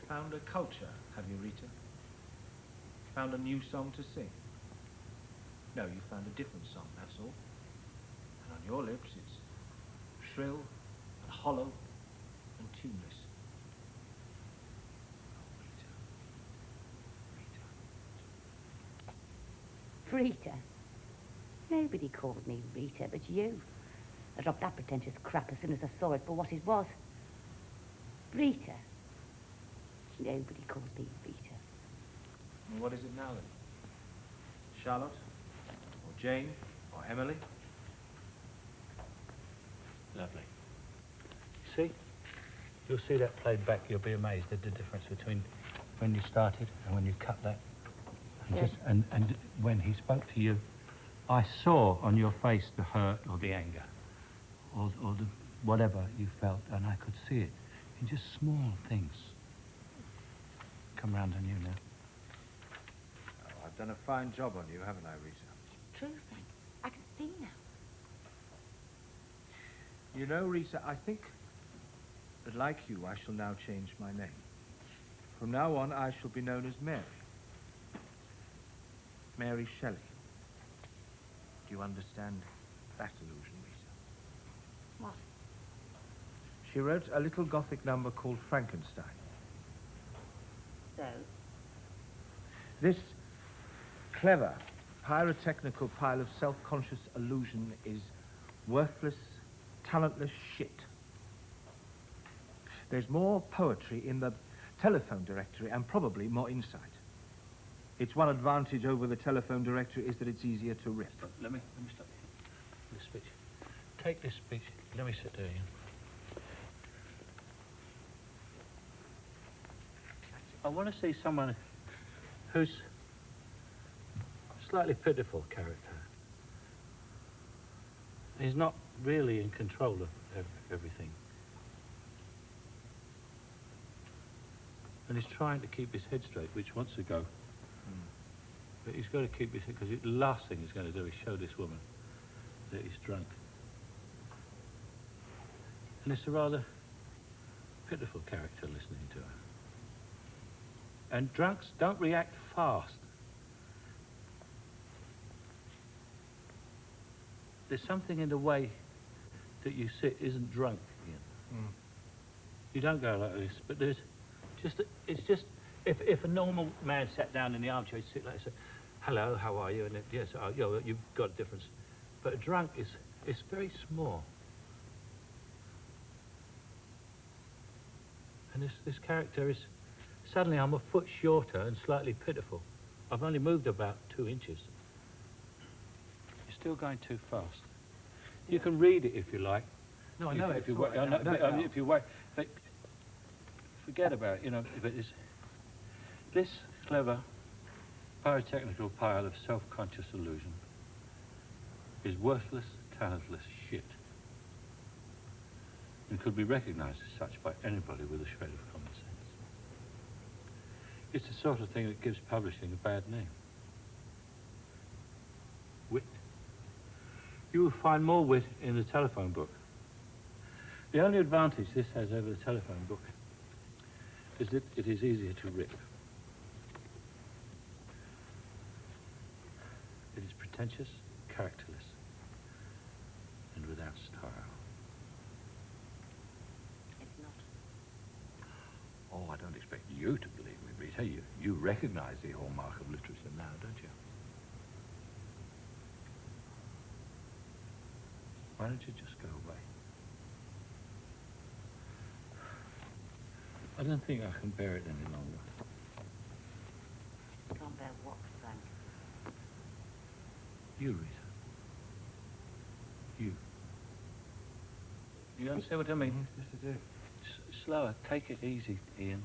Found a culture, have you, Rita? Found a new song to sing? No, you found a different song, that's all. And on your lips, it's shrill and hollow and tuneless. Oh, Rita. Rita? Nobody called me Rita but you. I dropped that pretentious crap as soon as I saw it for what it was. Rita. Nobody calls me Rita. And what is it now, then? Charlotte? Or Jane? Or Emily? Lovely. See? You'll see that played back. You'll be amazed at the difference between when you started and when you cut that. And, Yes. and when he spoke to you, I saw on your face the hurt or the anger or the whatever you felt, and I could see it in just small things. Come round on you now. Oh, I've done a fine job on you, haven't I, Rita? True, Frank. I can see now. You know, Rita, I think that like you, I shall now change my name. From now on, I shall be known as Mary. Mary Shelley. Do you understand that illusion, Rita? What? She wrote a little Gothic number called Frankenstein. So? This clever, pyrotechnical pile of self-conscious illusion is worthless, talentless shit. There's more poetry in the telephone directory and probably more insight. Its one advantage over the telephone directory is that it's easier to rip. Let me stop you. This speech. Take this speech. Let me sit there. Ian. I want to see someone who's slightly pitiful character. He's not really in control of everything. And he's trying to keep his head straight, which wants to go. But he's got to keep his head, because the last thing he's going to do is show this woman that he's drunk. And it's a rather pitiful character listening to her. And drunks don't react fast. There's something in the way that you sit isn't drunk, Ian. You don't go like this, but there's just, it's just, if a normal man sat down in the armchair, he'd sit like this, hello, how are you? And yes, you've got a difference. But a drunk is very small. And this character is, suddenly I'm a foot shorter and slightly pitiful. I've only moved about 2 inches. You're still going too fast. You can read it if you like. No, I know it. If you wait, but forget about it, you know, but it's, this clever pyrotechnical pile of self-conscious illusion is worthless, talentless shit, and could be recognized as such by anybody with a shred of common sense. It's the sort of thing that gives publishing a bad name. Wit. You will find more wit in the telephone book. The only advantage this has over the telephone book is that it is easier to rip. It is pretentious, characterless, and without style. It's not. Oh, I don't expect you to believe me, Rita. You recognize the hallmark of literature now, don't you? Why don't you just go away? I don't think I can bear it any longer. Can't bear what, Frank? You, Rita. You. You understand what I mean? Yes, I do. Slower. Take it easy, Ian.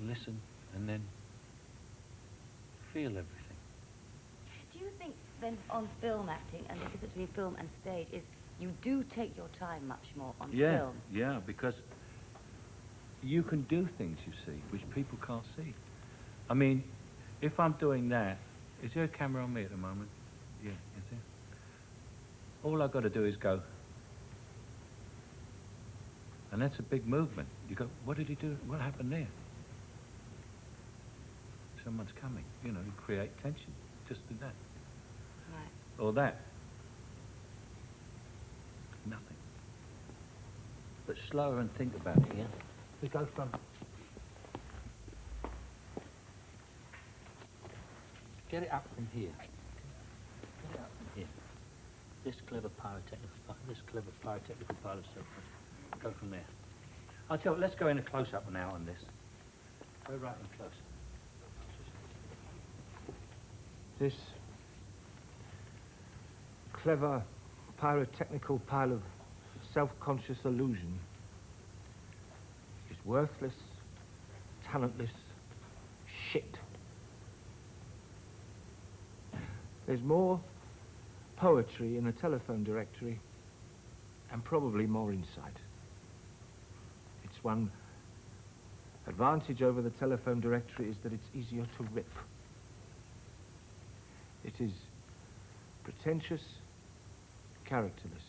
Listen, and then feel everything. Do you think then on film acting, and the difference between film and stage is you do take your time much more on film? Yeah, because you can do things, you see, which people can't see. I mean, if I'm doing that, is there a camera on me at the moment? Yeah, is there? All I've got to do is go. And that's a big movement. You go, what did he do? What happened there? Someone's coming. You know, you create tension. Just do that. Right. Or that. Nothing. But slower and think about it, yeah? We go from... Get it up from here. Get it up from here. This clever pyrotechnical pilot stuff. Go from there. I'll tell you, let's go in a close-up now on this. Go right in close. This clever pyrotechnical pile of self-conscious illusion is worthless, talentless shit. There's more poetry in the telephone directory and probably more insight. Its one advantage over the telephone directory is that it's easier to rip. It is pretentious, characterless,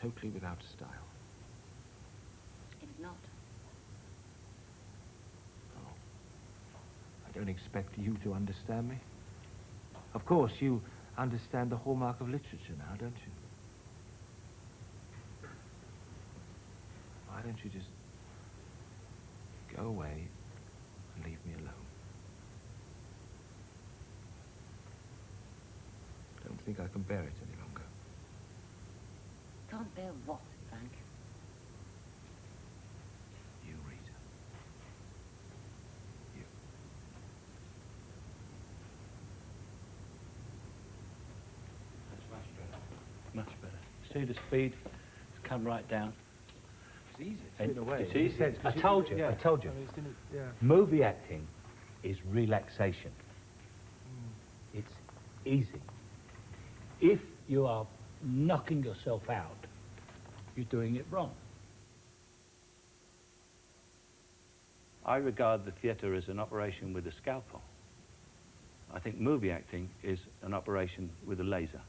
totally without style. It's not. Oh. I don't expect you to understand me. Of course, you understand the hallmark of literature now, don't you? Why don't you just go away and leave me alone? Don't think I can bear it any longer. Can't bear what, Frank? You, Rita. You. That's much better. Much better. See the speed? It's come right down. It's easy. And In a way. it's easy. I told you. Yeah. I told you. I mean, it's gonna, yeah. Movie acting is relaxation. It's easy. If you are knocking yourself out, you're doing it wrong. I regard the theatre as an operation with a scalpel. I think movie acting is an operation with a laser.